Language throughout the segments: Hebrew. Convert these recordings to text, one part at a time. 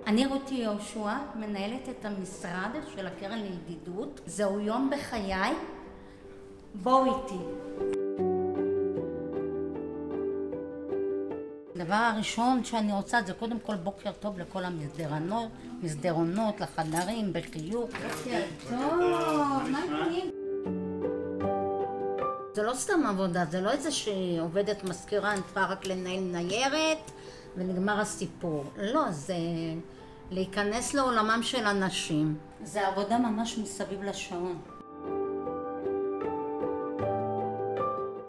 אני רותי יהושע, מנהלת את המשרד של הקרן לידידות. זהו יום בחיי, בואו איתי. הדבר הראשון שאני רוצה זה קודם כל בוקר טוב לכל המסדרונות, לחדרים, בחיוך. בוקר טוב, מה נעים? זה לא סתם עבודה, זה לא איזה שעובדת מזכירה, אני צריכה רק לנהל ניירת ונגמר הסיפור. לא, זה להיכנס לעולמם של אנשים. זה עבודה ממש מסביב לשעון.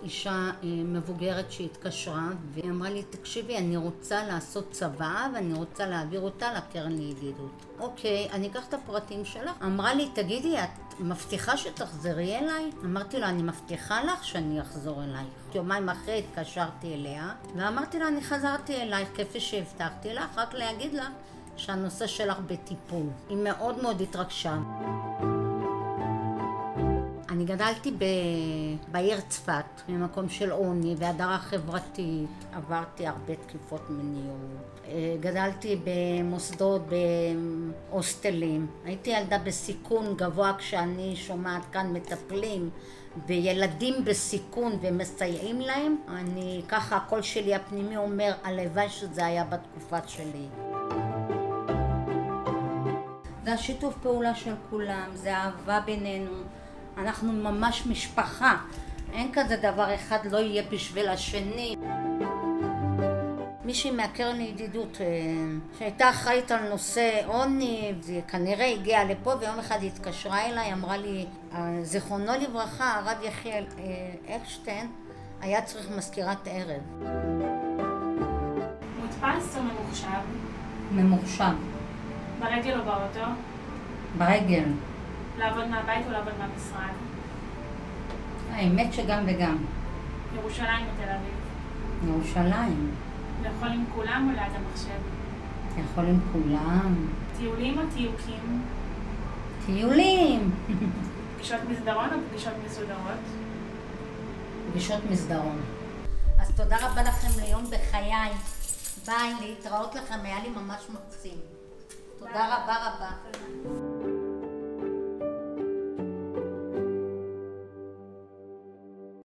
אישה מבוגרת שהתקשרה והיא אמרה לי, תקשיבי, אני רוצה לעשות צבא ואני רוצה להעביר אותה לקרן לידידות. אוקיי, אני אקח את הפרטים שלך. אמרה לי, תגידי, את מבטיחה שתחזרי אליי? אמרתי לה, אני מבטיחה לך שאני אחזור אלייך. יומיים אחרי התקשרתי אליה ואמרתי לה, אני חזרתי אלייך כפי שהבטחתי לך, רק להגיד לך שהנושא שלך בטיפול. היא מאוד מאוד התרגשה. אני גדלתי בעיר צפת, במקום של עוני והדרה חברתית. עברתי הרבה תקיפות מיניות. גדלתי במוסדות, בהוסטלים. הייתי ילדה בסיכון גבוה כשאני שומעת כאן מטפלים וילדים בסיכון ומסייעים להם. אני ככה, הקול שלי הפנימי אומר, הלוואי שזה היה בתקופה שלי. זה השיתוף פעולה של כולם, זה אהבה בינינו. אנחנו ממש משפחה, אין כזה דבר אחד לא יהיה בשביל השני. מישהי מהקרן לידידות שהייתה אחראית על נושא עוני, זה כנראה הגיעה לפה ויום אחד היא התקשרה אליי, אמרה לי, זיכרונו לברכה, הרב יחיאל אקשטיין היה צריך מזכירת ערב. מודפס או ממוחשב? ממוחשב. ברגל או באוטו? ברגל. לעבוד מהבית או לעבוד מהמשרד? האמת שגם וגם. ירושלים או תל אביב? ירושלים. לאכול עם כולם או ליד המחשב? לאכול עם כולם. טיולים או טיוקים? טיולים. פגישות מסדרון או פגישות מסודרות? פגישות מסדרון. אז תודה רבה לכם ליום בחיי. ביי, להתראות לכם, היה לי ממש מקסים. תודה רבה רבה.